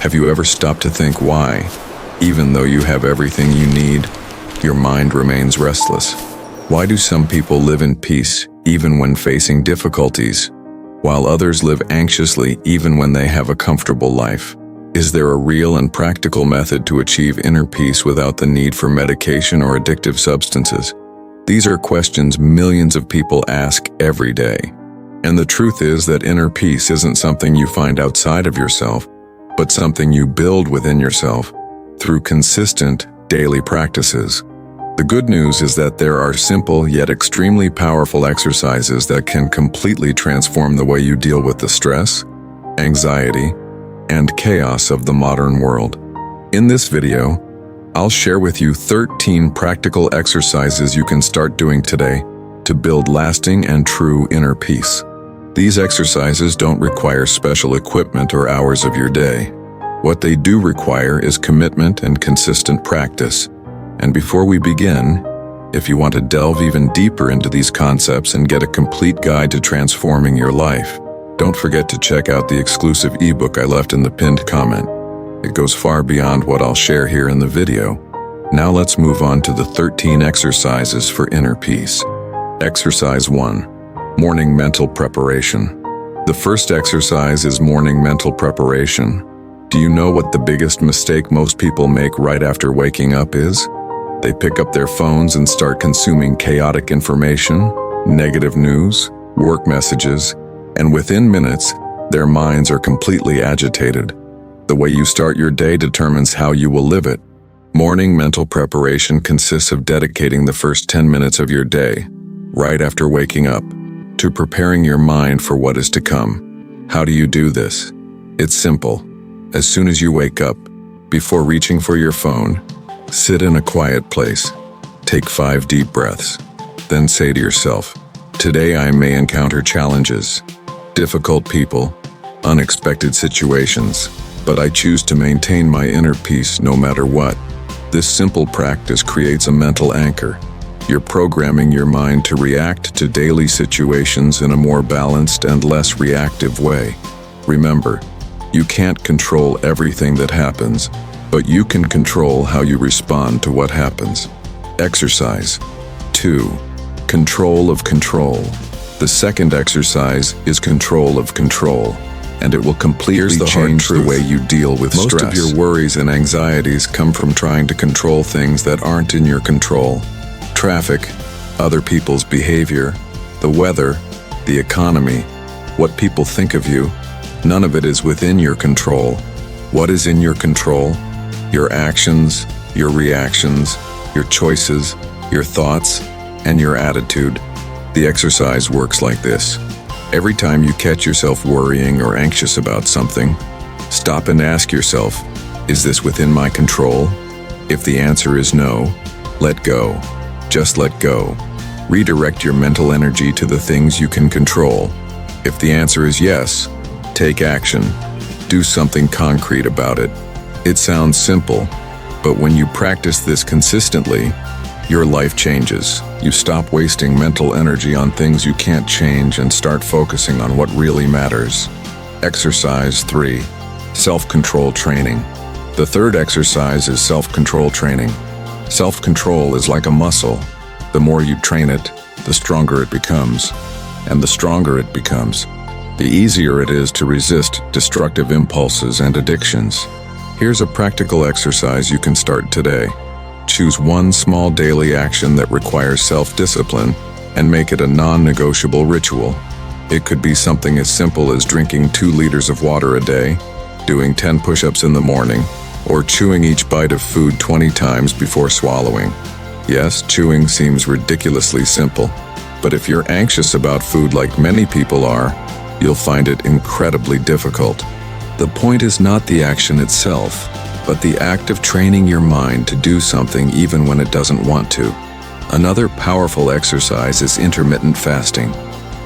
Have you ever stopped to think why, even though you have everything you need, your mind remains restless? Why do some people live in peace even when facing difficulties, while others live anxiously even when they have a comfortable life? Is there a real and practical method to achieve inner peace without the need for medication or addictive substances? These are questions millions of people ask every day. And the truth is that inner peace isn't something you find outside of yourself, but something you build within yourself through consistent daily practices. The good news is that there are simple yet extremely powerful exercises that can completely transform the way you deal with the stress, anxiety, and chaos of the modern world. In this video, I'll share with you 13 practical exercises you can start doing today to build lasting and true inner peace. These exercises don't require special equipment or hours of your day. What they do require is commitment and consistent practice. And before we begin, if you want to delve even deeper into these concepts and get a complete guide to transforming your life, don't forget to check out the exclusive ebook I left in the pinned comment. It goes far beyond what I'll share here in the video. Now let's move on to the 13 exercises for inner peace. Exercise 1. Morning mental preparation. The first exercise is morning mental preparation. Do you know what the biggest mistake most people make right after waking up is? They pick up their phones and start consuming chaotic information, negative news, work messages, and within minutes, their minds are completely agitated. The way you start your day determines how you will live it. Morning mental preparation consists of dedicating the first 10 minutes of your day, right after waking up, to preparing your mind for what is to come. How do you do this? It's simple. As soon as you wake up, before reaching for your phone, sit in a quiet place. Take 5 deep breaths. Then say to yourself, "Today I may encounter challenges, difficult people, unexpected situations, but I choose to maintain my inner peace no matter what." This simple practice creates a mental anchor. You're programming your mind to react to daily situations in a more balanced and less reactive way. Remember, you can't control everything that happens, but you can control how you respond to what happens. Exercise 2. Control of control. The second exercise is control of control, and it will completely change the way you deal with stress. Most of your worries and anxieties come from trying to control things that aren't in your control. Traffic, other people's behavior, the weather, the economy, what people think of you. None of it is within your control. What is in your control? Your actions, your reactions, your choices, your thoughts, and your attitude. The exercise works like this. Every time you catch yourself worrying or anxious about something, stop and ask yourself, is this within my control? If the answer is no, let go. Just let go. Redirect your mental energy to the things you can control. If the answer is yes, take action. Do something concrete about it. It sounds simple, but when you practice this consistently, your life changes. You stop wasting mental energy on things you can't change and start focusing on what really matters. Exercise 3. Self-control training. The third exercise is self-control training. Self-control is like a muscle. The more you train it, the stronger it becomes. And the stronger it becomes, the easier it is to resist destructive impulses and addictions. Here's a practical exercise you can start today. Choose one small daily action that requires self-discipline and make it a non-negotiable ritual. It could be something as simple as drinking 2 liters of water a day, doing 10 push-ups in the morning, or chewing each bite of food 20 times before swallowing. Yes, chewing seems ridiculously simple, but if you're anxious about food like many people are, you'll find it incredibly difficult. The point is not the action itself, but the act of training your mind to do something even when it doesn't want to. Another powerful exercise is intermittent fasting.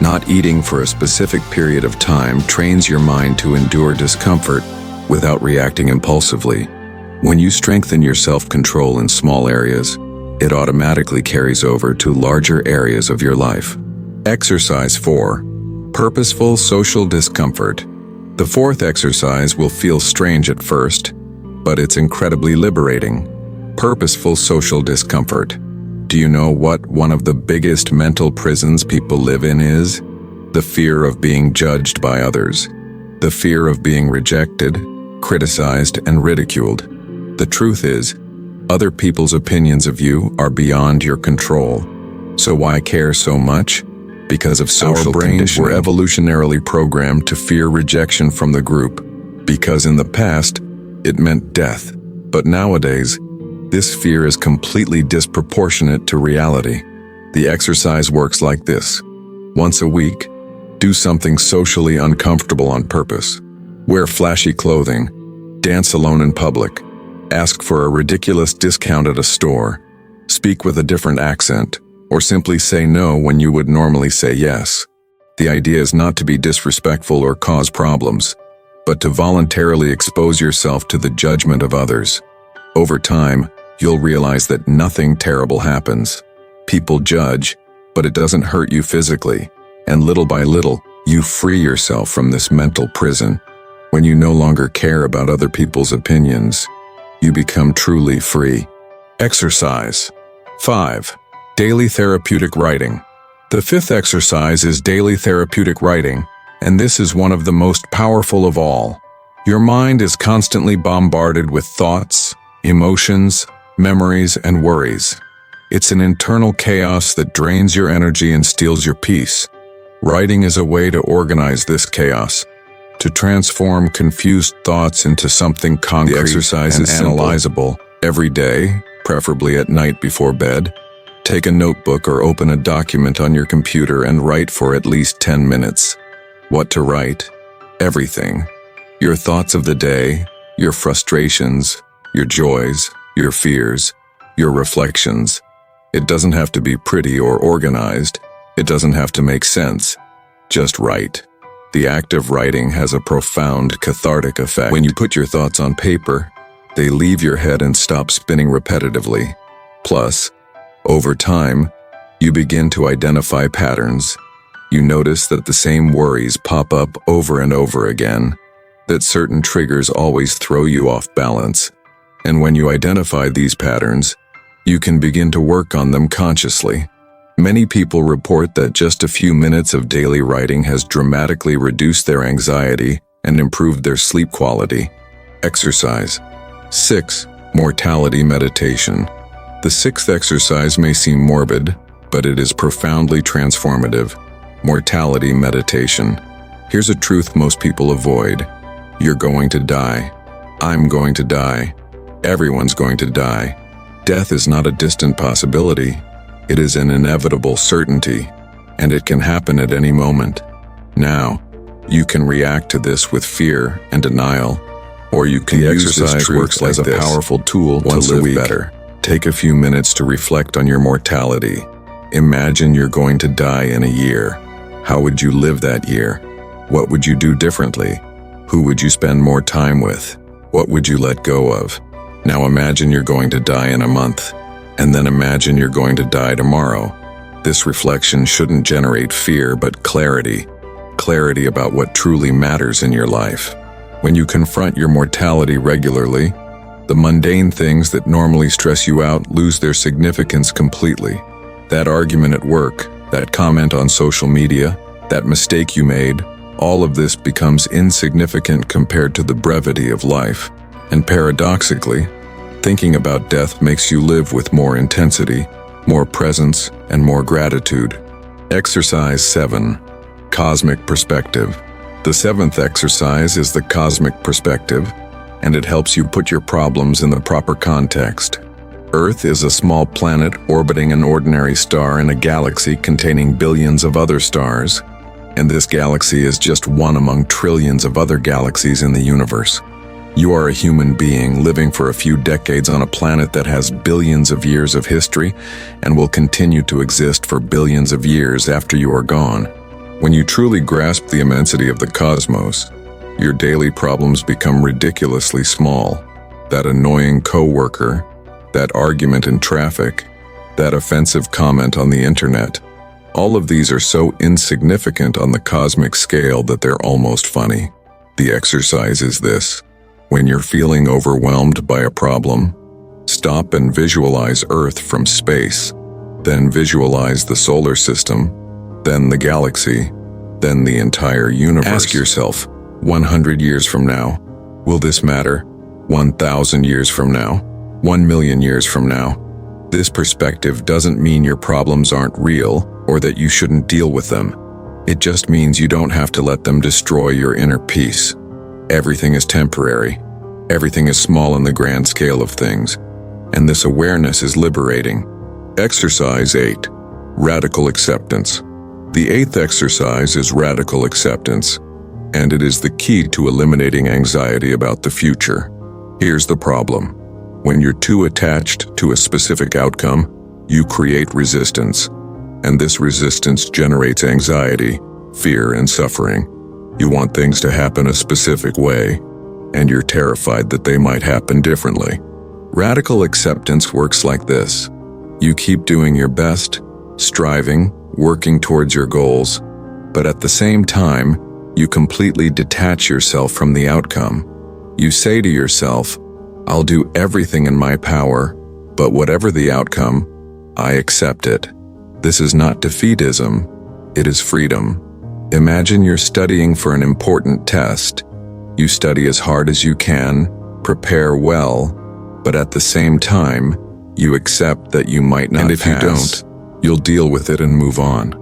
Not eating for a specific period of time trains your mind to endure discomfort without reacting impulsively. When you strengthen your self-control in small areas, it automatically carries over to larger areas of your life. Exercise 4. Purposeful social discomfort. The fourth exercise will feel strange at first, but it's incredibly liberating. Purposeful social discomfort. Do you know what one of the biggest mental prisons people live in is? The fear of being judged by others. The fear of being rejected, criticized, and ridiculed. The truth is, other people's opinions of you are beyond your control. So why care so much? Because of social conditioning. Our brains were evolutionarily programmed to fear rejection from the group, because in the past, it meant death. But nowadays, this fear is completely disproportionate to reality. The exercise works like this. Once a week, do something socially uncomfortable on purpose. Wear flashy clothing. Dance alone in public. Ask for a ridiculous discount at a store. Speak with a different accent. Or simply say no when you would normally say yes. The idea is not to be disrespectful or cause problems, but to voluntarily expose yourself to the judgment of others. Over time, you'll realize that nothing terrible happens. People judge, but it doesn't hurt you physically, and little by little, you free yourself from this mental prison. When you no longer care about other people's opinions, you become truly free. Exercise 5. Daily therapeutic writing. The fifth exercise is daily therapeutic writing, and this is one of the most powerful of all. Your mind is constantly bombarded with thoughts, emotions, memories, and worries. It's an internal chaos that drains your energy and steals your peace. Writing is a way to organize this chaos, to transform confused thoughts into something concrete. The exercise is analyzable every day, preferably at night before bed. Take a notebook or open a document on your computer and write for at least 10 minutes. What to write? Everything. Your thoughts of the day, your frustrations, your joys, your fears, your reflections. It doesn't have to be pretty or organized. It doesn't have to make sense. Just write. The act of writing has a profound cathartic effect. When you put your thoughts on paper, they leave your head and stop spinning repetitively. Plus, over time, you begin to identify patterns. You notice that the same worries pop up over and over again, that certain triggers always throw you off balance. And when you identify these patterns, you can begin to work on them consciously. Many people report that just a few minutes of daily writing has dramatically reduced their anxiety and improved their sleep quality. Exercise 6. Mortality meditation. The sixth exercise may seem morbid, but it is profoundly transformative. Mortality meditation. Here's a truth most people avoid. You're going to die. I'm going to die. Everyone's going to die. Death is not a distant possibility. It is an inevitable certainty, and it can happen at any moment. Now, you can react to this with fear and denial, or you can use this truth as a powerful tool to live better. Take a few minutes to reflect on your mortality. Imagine you're going to die in a year. How would you live that year? What would you do differently? Who would you spend more time with? What would you let go of? Now imagine you're going to die in a month, and then imagine you're going to die tomorrow. This reflection shouldn't generate fear, but clarity. Clarity about what truly matters in your life. When you confront your mortality regularly, the mundane things that normally stress you out lose their significance completely. That argument at work, that comment on social media, that mistake you made, all of this becomes insignificant compared to the brevity of life. And paradoxically, thinking about death makes you live with more intensity, more presence, and more gratitude. Exercise 7. Cosmic perspective. The seventh exercise is the cosmic perspective, and it helps you put your problems in the proper context. Earth is a small planet orbiting an ordinary star in a galaxy containing billions of other stars, and this galaxy is just one among trillions of other galaxies in the universe. You are a human being living for a few decades on a planet that has billions of years of history and will continue to exist for billions of years after you are gone. When you truly grasp the immensity of the cosmos, your daily problems become ridiculously small. That annoying coworker, that argument in traffic, that offensive comment on the internet, all of these are so insignificant on the cosmic scale that they're almost funny. The exercise is this. When you're feeling overwhelmed by a problem, stop and visualize Earth from space. Then visualize the solar system, then the galaxy, then the entire universe. Ask yourself, 100 years from now, will this matter? 1,000 years from now? 1 million years from now? This perspective doesn't mean your problems aren't real or that you shouldn't deal with them. It just means you don't have to let them destroy your inner peace. Everything is temporary. Everything is small in the grand scale of things. And this awareness is liberating. Exercise 8. Radical acceptance. The 8th exercise is radical acceptance, and it is the key to eliminating anxiety about the future. Here's the problem. When you're too attached to a specific outcome, you create resistance, and this resistance generates anxiety, fear, and suffering. You want things to happen a specific way, and you're terrified that they might happen differently. Radical acceptance works like this. You keep doing your best, striving, working towards your goals, but at the same time, you completely detach yourself from the outcome. You say to yourself, I'll do everything in my power, but whatever the outcome, I accept it. This is not defeatism, it is freedom. Imagine you're studying for an important test. You study as hard as you can, prepare well, but at the same time, you accept that you might not pass. And if you don't, you'll deal with it and move on.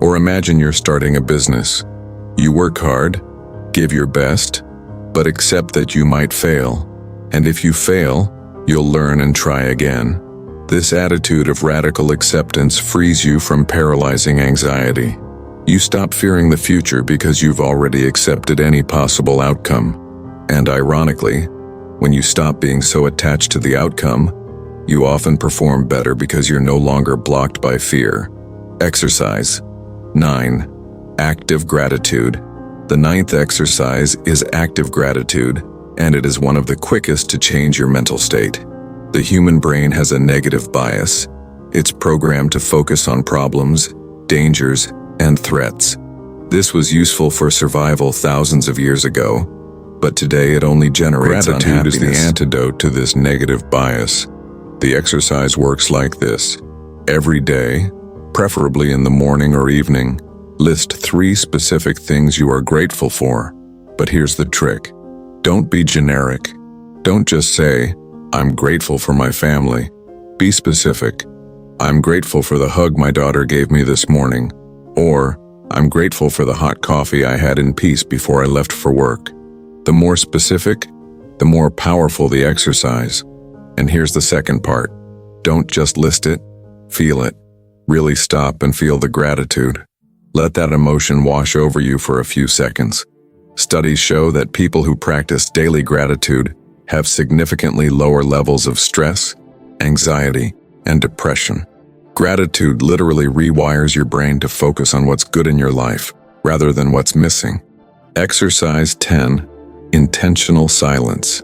Or imagine you're starting a business. You work hard, give your best, but accept that you might fail. And if you fail, you'll learn and try again. This attitude of radical acceptance frees you from paralyzing anxiety. You stop fearing the future because you've already accepted any possible outcome. And ironically, when you stop being so attached to the outcome, you often perform better because you're no longer blocked by fear. Exercise 9. Active gratitude. The 9th exercise is active gratitude, and it is one of the quickest to change your mental state. The human brain has a negative bias. It's programmed to focus on problems, dangers, and threats. This was useful for survival thousands of years ago, but today it only generates unhappiness. Gratitude is the antidote to this negative bias. The exercise works like this. Every day, preferably in the morning or evening, list 3 specific things you are grateful for. But here's the trick. Don't be generic. Don't just say, I'm grateful for my family. Be specific. I'm grateful for the hug my daughter gave me this morning. Or, I'm grateful for the hot coffee I had in peace before I left for work. The more specific, the more powerful the exercise. And here's the second part. Don't just list it, feel it. Really stop and feel the gratitude. Let that emotion wash over you for a few seconds. Studies show that people who practice daily gratitude have significantly lower levels of stress, anxiety, and depression. Gratitude literally rewires your brain to focus on what's good in your life, rather than what's missing. Exercise 10. Intentional silence.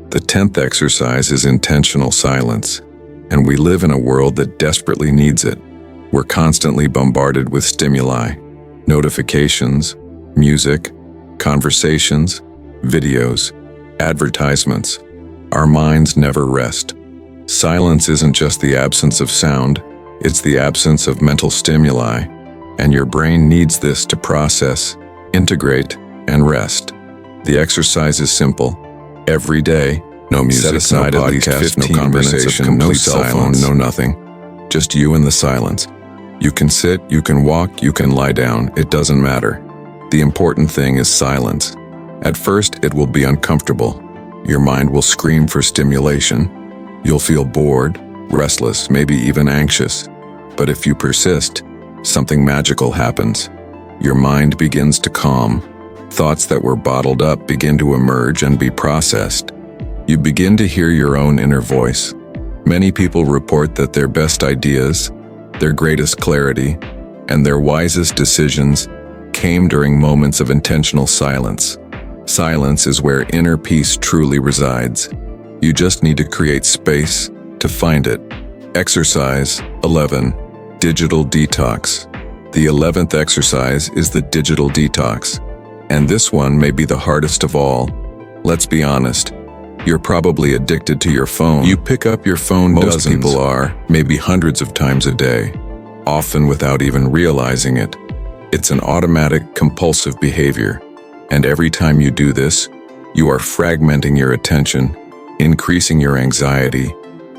The 10th exercise is intentional silence, and we live in a world that desperately needs it. We're constantly bombarded with stimuli, notifications, music, conversations, videos, advertisements. Our minds never rest. Silence isn't just the absence of sound, it's the absence of mental stimuli, and your brain needs this to process, integrate, and rest. The exercise is simple. Every day, no music, set aside no podcast, at least 15 no conversation, no cell phone, no nothing. Just you and the silence. You can sit, you can walk, you can lie down, it doesn't matter. The important thing is silence. At first, it will be uncomfortable. Your mind will scream for stimulation. You'll feel bored, restless, maybe even anxious. But if you persist, something magical happens. Your mind begins to calm. Thoughts that were bottled up begin to emerge and be processed. You begin to hear your own inner voice. Many people report that their best ideas, their greatest clarity, and their wisest decisions came during moments of intentional silence. Silence is where inner peace truly resides. You just need to create space to find it. Exercise 11. Digital detox. The 11th exercise is the digital detox, And this one may be the hardest of all. Let's be honest. You're probably addicted to your phone. You pick up your phone Most people are, maybe hundreds of times a day, often without even realizing it. It's an automatic, compulsive behavior. And every time you do this, you are fragmenting your attention, increasing your anxiety,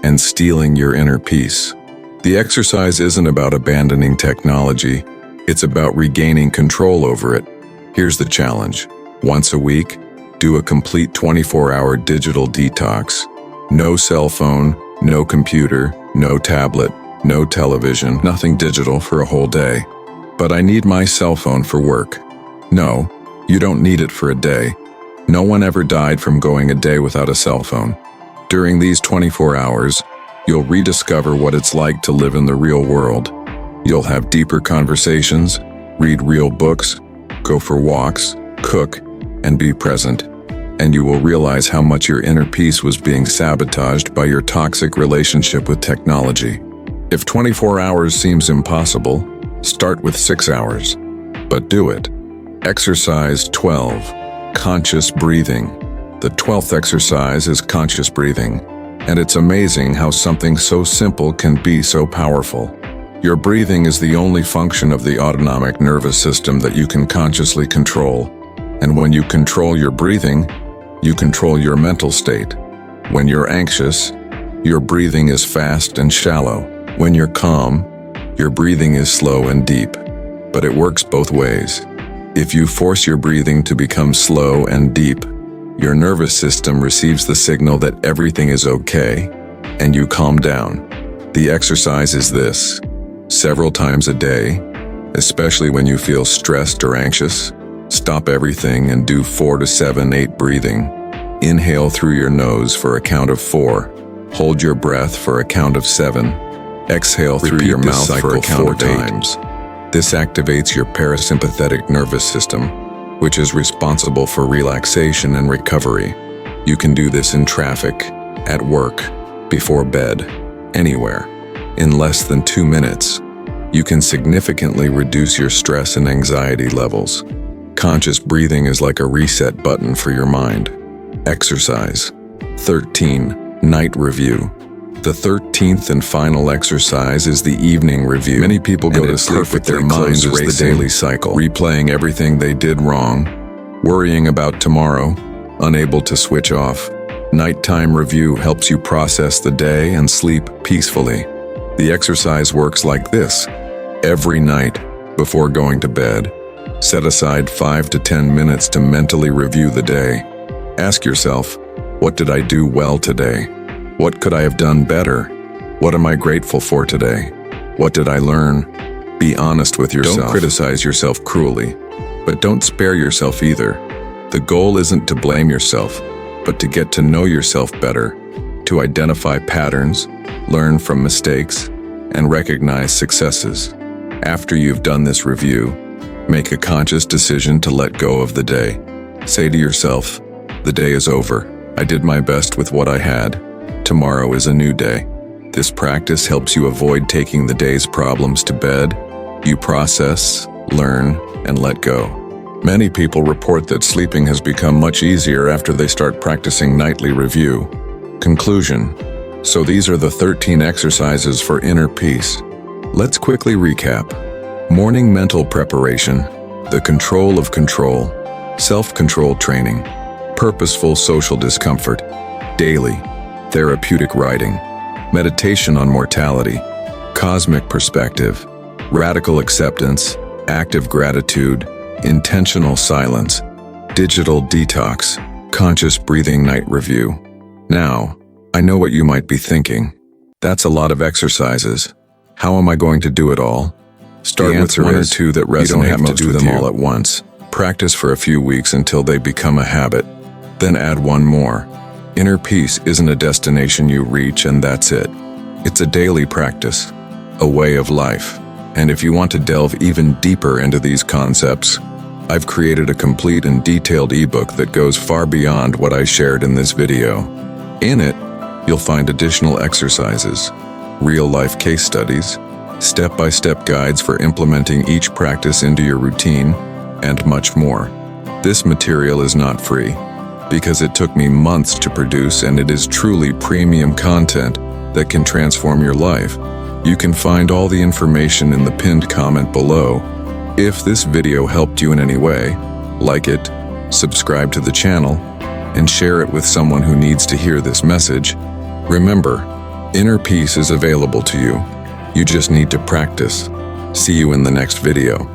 and stealing your inner peace. The exercise isn't about abandoning technology. It's about regaining control over it. Here's the challenge. Once a week, do a complete 24-hour digital detox. No cell phone, no computer, no tablet, no television, nothing digital for a whole day. But I need my cell phone for work. No, you don't need it for a day. No one ever died from going a day without a cell phone. During these 24 hours, you'll rediscover what it's like to live in the real world. You'll have deeper conversations, read real books, go for walks, cook, and be present. And you will realize how much your inner peace was being sabotaged by your toxic relationship with technology. If 24 hours seems impossible, start with 6 hours. But do it. Exercise 12. Conscious breathing. The 12th exercise is conscious breathing. And it's amazing how something so simple can be so powerful. Your breathing is the only function of the autonomic nervous system that you can consciously control. And when you control your breathing, you control your mental state. When you're anxious, your breathing is fast and shallow. When you're calm, your breathing is slow and deep. But it works both ways. If you force your breathing to become slow and deep, your nervous system receives the signal that everything is okay, and you calm down. The exercise is this. Several times a day, especially when you feel stressed or anxious, stop everything and do 4 to 7, 8 breathing. Inhale through your nose for a count of 4. Hold your breath for a count of 7. Exhale through your mouth for a count of 4 times. This activates your parasympathetic nervous system, which is responsible for relaxation and recovery. You can do this in traffic, at work, before bed, anywhere. In less than 2 minutes, you can significantly reduce your stress and anxiety levels. Conscious breathing is like a reset button for your mind. Exercise 13. Night review. The 13th and final exercise is the evening review. Many people go to sleep with their minds racing, the daily cycle, replaying everything they did wrong, worrying about tomorrow, unable to switch off. Nighttime review helps you process the day and sleep peacefully. The exercise works like this. Every night, before going to bed, set aside 5 to 10 minutes to mentally review the day. Ask yourself, what did I do well today? What could I have done better? What am I grateful for today? What did I learn? Be honest with yourself. Don't criticize yourself cruelly, but don't spare yourself either. The goal isn't to blame yourself, but to get to know yourself better, to identify patterns, learn from mistakes, and recognize successes. After you've done this review, make a conscious decision to let go of the day. Say to yourself, the day is over. I did my best with what I had. Tomorrow is a new day. This practice helps you avoid taking the day's problems to bed. You process, learn, and let go. Many people report that sleeping has become much easier after they start practicing nightly review. Conclusion. So these are the 13 exercises for inner peace. Let's quickly recap. Morning mental preparation, the control of control, self-control training, purposeful social discomfort, daily, therapeutic writing, meditation on mortality, cosmic perspective, radical acceptance, active gratitude, intentional silence, digital detox, conscious breathing night review. Now, I know what you might be thinking. That's a lot of exercises. How am I going to do it all? Start with 1 or 2 that resonate. You don't have to do them all at once. Practice for a few weeks until they become a habit. Then add 1 more. Inner peace isn't a destination you reach and that's it. It's a daily practice, a way of life. And if you want to delve even deeper into these concepts, I've created a complete and detailed ebook that goes far beyond what I shared in this video. In it, you'll find additional exercises, real-life case studies, step-by-step guides for implementing each practice into your routine, and much more. This material is not free, because it took me months to produce, and it is truly premium content that can transform your life. You can find all the information in the pinned comment below. If this video helped you in any way, like it, subscribe to the channel, and share it with someone who needs to hear this message. Remember, inner peace is available to you. You just need to practice. See you in the next video.